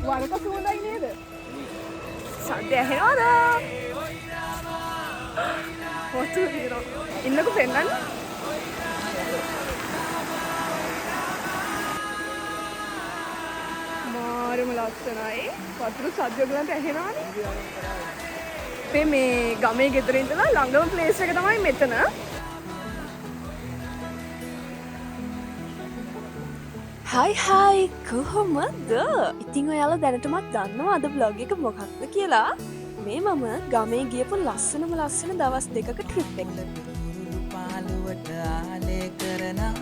වරක සුවඳයි නේද? සද්ද ඇහෙනවද? වතුර දිරෝ. ඉන්නකෝ පෙන්නන්න. මාරම ලස්සනයි. වතුර සද්ද ඔයගලන්ට ඇහෙනවනේ? අපේ මේ ගමේ ගෙදර ඉඳලා ළඟම ප්ලේස් එක තමයි මෙතන. හයි කොහොමද? ඉතින් ඔයාලා දැනටමත් දන්නවා අද බ්ලොග් එක මොකක්ද කියලා? මේ මම ගමේ ගියපු ලස්සන දවස් දෙකක ට්‍රිප් එකට. පාලුවට ආලේ කරනා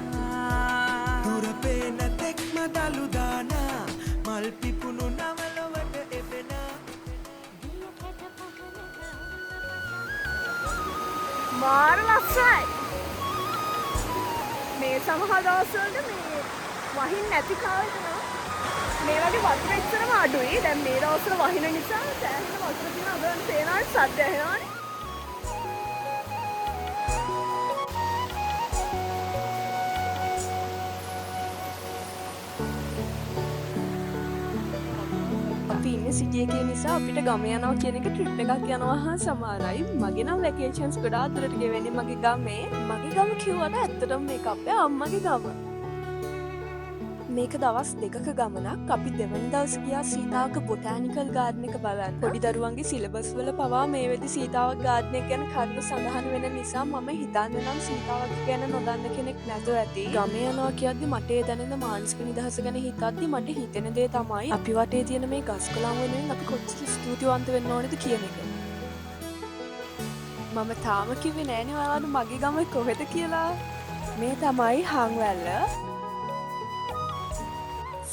දුරපේන තෙක්ම දලු දානා මල් පිපුණු නවලවට එපෙනා මාර ලස්සනයි. මේ සමහර දවස්වලට මේ වහින්න නැති කාලෙට මේ වගේ වතුර එච්චරම අඩුයි. දැන් මේ දවස්වල වහින නිසා සෑහෙන වතුර තියෙන අදන් තේනවා සද්ද ඇහෙනවනේ. අපි ඉන්නේ සිටි එකේ නිසා අපිට ගම යනවා කියන එක ට්‍රිප් එකක් යනවා හා සමානයි. මගේ නම් වැකේෂන්ස් ගොඩාක් දුරට ගෙවෙන්නේ මගේ ගමේ. මගේ ගම කිව්වට ඇත්තටම මේක අපේ අම්මගේ ගම. මේක දවස් දෙකක ගමනක්. අපි දෙවනි දවස් ගියා සීතාවක බොටැනිකල් ගාඩන් එක බලන්න. පොඩි දරුවන්ගේ සිලබස් වල පවා මේ වෙලේ සීතාවක ගාඩන් එක ගැන කරුණු සඳහන් වෙන නිසා මම හිතන්නේ නම් සීතාවක ගැන නොදන්න කෙනෙක් නැතුව ඇති. ගමේ යනවා කියද්දි මට ඒ දැනෙන මානසික නිදහස ගැන හිතද්දි මට හිතෙන දේ තමයි අපි වටේ තියෙන මේ ගස් කොළන් වෙනුවෙන් අපි කොච්චර ස්තුතිවන්ත වෙන්න ඕනේද කියන එක. මම තාම කිව්වේ නෑනේ ඔයාලට මගේ ගම කොහෙද කියලා. මේ තමයි හංවැල්ල.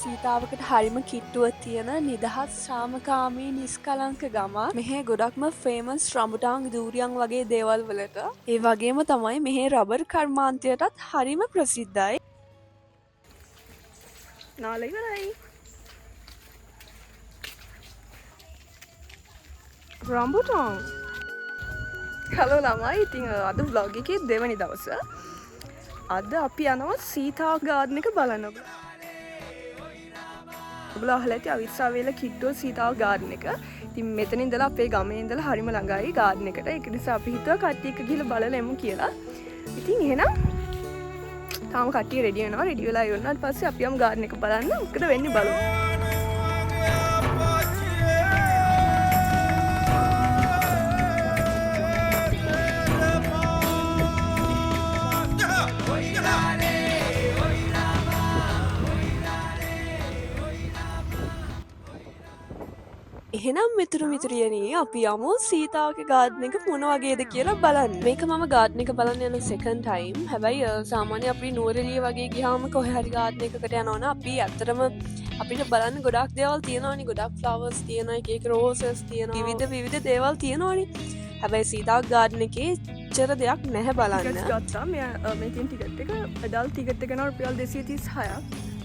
සීතාවකට හරිම කිට්ටුව තියෙන නිදහස් ශ්‍රාමකාමී නිස්කලංක ගම. මෙහේ ගොඩක්ම ෆේමස් රඹුටාන් දූරියන් වගේ දේවල් වලට. ඒ වගේම තමයි මෙහේ රබර් කර්මාන්තයටත් හරිම ප්‍රසිද්ධයි. නාල ඉවරයි. රම්බුටාන්. හලෝ ළමයි. ඉතින් අද vlog එකේ දෙවනි දවස. අද අපි යනවා සීතාව ගාඩන් එක බලන්න. ඔයගොල්ලෝ අහලා ඇති අවිස්සාවේල කිට්ටුව සීතාව ගාඩන් එක. ඉතින් මෙතන ඉඳලා අපේ ගමේ ඉඳලා හරිම ළඟයි ගාඩන් එකට. ඒක නිසා අපි හිතුවා කට්ටිය එක්ක ගිහලා බලලා එමු කියලා. ඉතින් එහෙනම් තාම කට්ටිය රෙඩි වෙනවා. රෙඩි වෙලා ඉවරනාට පස්සේ අපි යමු ගාඩන් එක බලන්න. මොකද වෙන්නේ බලමු. එහෙනම් මිතුරියනී අපි යමු සීතාවක ගාඩන් එක මොන වගේද කියලා බලන්න. මේක මම ගාඩන් එක බලන්න යන සෙකන්ඩ් ටයිම්. හැබැයි සාමාන්‍ය අපි නුවරඑළිය වගේ ගියාම කොහේ හරි ගාඩන් එකකට යනවනම් අපි ඇත්තටම අපිට බලන්න ගොඩක් දේවල් තියෙනවානේ. ගොඩක් ෆ්ලවර්ස් තියෙනවා, එක රෝසස් තියෙනවා, විවිධ දේවල් තියෙනවානේ. හැබැයි සීතාවක ගාඩන් එකේ එච්චර දෙයක් නැහැ බලන්න. ටිකට්ස් ගත්තා. මේකෙන් ටිකට් එක ඇඩල්ට් ටිකට් එක යනවා රුපියල් 236ක්.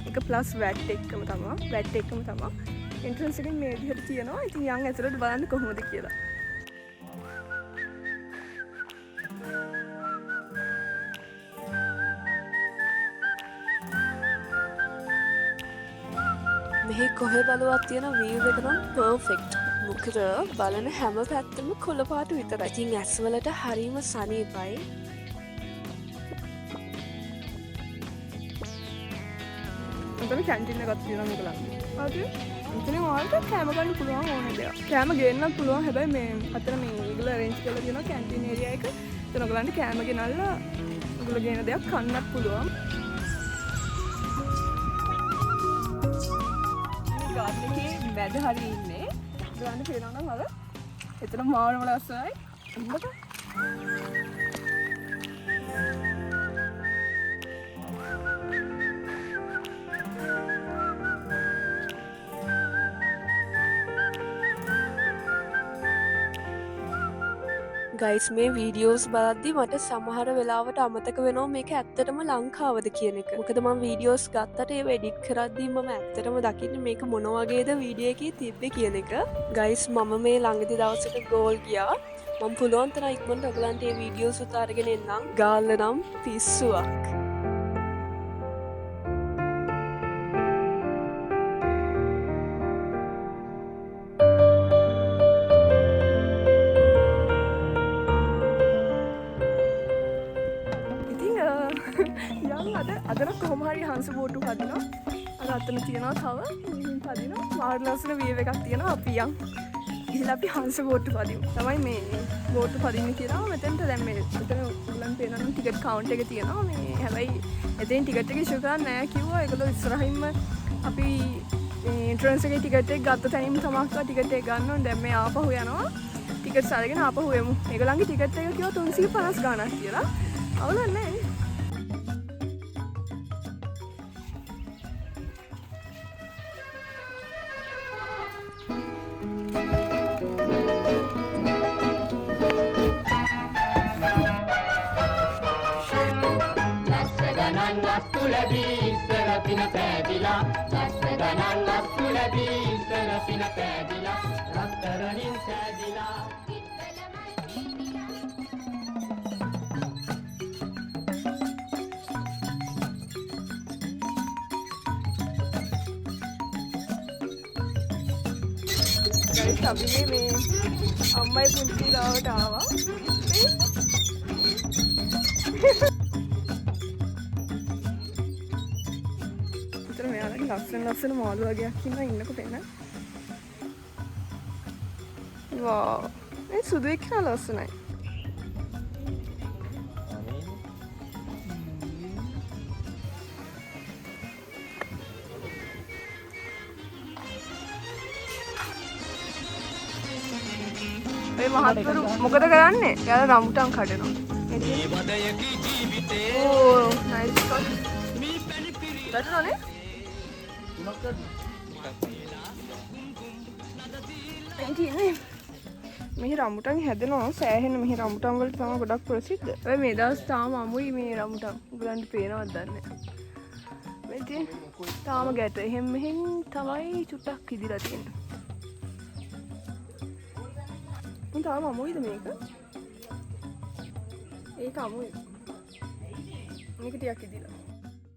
ඒක ප්ලස් වැට් එකම තමයි. එන්ට්‍රන්ස් එකෙන් මේ විදිහට තියෙනවා. ඉතින් යන් ඇතුළට බලන්න කොහොමද කියලා. මෙහි කොහෙ බලවත් තියෙන වීව් එක නම් පර්ෆෙක්ට්. මොකද බලන හැම පැත්තම කොළ පාට විතරයි. ඉතින් ඇස්වලට හරීම සනීපයි. මෙතන කැන්ටින් එකක් තියෙනවා මේකලන්නේ. හරිද? මෙතන ඔයාලට කෑම ගන්න පුළුවන් ඕනේ දෙයක්. කෑම ගේන්නත් පුළුවන්. හැබැයි මේ අතන මේ ඒගොල්ලෝ arrange කරලා තියෙනවා කැන්ටින් ඒරියා එක. එතන ඔයගලන්ට කෑම ගෙනල්ලා ඒගොල්ලෝ ගේන දේක් කන්නත් පුළුවන්. මේ ගාඩන් එකේ මැද හරි ඉන්නේ. ඔයගලන්ට පේනවා නම් අර එතන මාරම ලස්සනයි. ඉන්නකෝ. ගයිස් මේ වීඩියෝස් බලද්දි මට සමහර වෙලාවට අමතක වෙනවා මේක ඇත්තටම ලංකාවද කියන එක. මොකද මම වීඩියෝස් ගත්තට ඒව එඩිට් කරද්දි මම ඇත්තටම දකින්නේ මේක මොන වගේද වීඩියෝ එකේ තිබ්බේ කියන එක. ගයිස් මම මේ ළඟදි දවසක ගෝල් ගියා. මම පුළුවන් තරම් ඉක්මනට ඔයගලන්ට මේ වීඩියෝස් උතාරගෙන එන්නම්. ගාල්ල නම් පිස්සුවක්. අදන කොහොම හරි හංස බෝට්ටු පදිනවා. අර අතන තියෙනවා තව. ඉතින් පදිනවා. මාර ලස්සන වීව් එකක් තියෙනවා. අපි යන් ගිහලා අපි හංස බෝට්ටු පදිමු. තමයි මේ බෝට්ටු පදින්න කියලා. මෙතනට දැන් මේ මෙතන උලන් පේනවා නම් ටිකට් කවුන්ටර් එක තියෙනවා. මේ හැබැයි එතෙන් ටිකට් එක ඉෂුව කරන්නේ නැහැ කිව්වා. ඒගොල්ලෝ ඉස්සරහින්ම අපි එන්ට්‍රන්ස් එකේ ටිකට් එක ගත්ත තැනින්ම තමයි ටිකට් එක ගන්න ඕනේ. දැන් මේ ආපහු යනවා. ටිකට්ස් අරගෙන ආපහු යමු. ඒගොල්ලන්ගේ ටිකට් එක කිව්වා 350 ගාණක් කියලා. අවුලක් නැහැ නේ. අපි මේ අම්මයි පුංචි ගාවට ආවා. උතර මෙයාලගේ ලස්සන මාළු වගේක් ඉන්නකො පෙන්න. වාව්. මේ සුදු එක්ක ලස්සනයි. මේ මහත්වරු මොකද කරන්නේ? එයාලා රම්බුටන් කඩනවා. ඕ නයිස් ෂොට්. දඩනෝනේ? එන්ටිනේ. මේ රම්බුටන් හැදෙනවා සෑහෙන. මේ රම්බුටන් වලට තමයි ගොඩක් ප්‍රසිද්ධ. හැබැයි මේ දවස් තාම අමුයි මේ රම්බුටන්. උගලන්ට පේනවද දන්නේ නැහැ. මේ ඉතින් තාම ගැට එහෙම මෙහෙන් තමයි චුට්ටක් ඉදිලා තියෙන්නේ. තාම අමුයිද මේක? ඒක අමුයි. මේක ටිකක් ඉදිලා.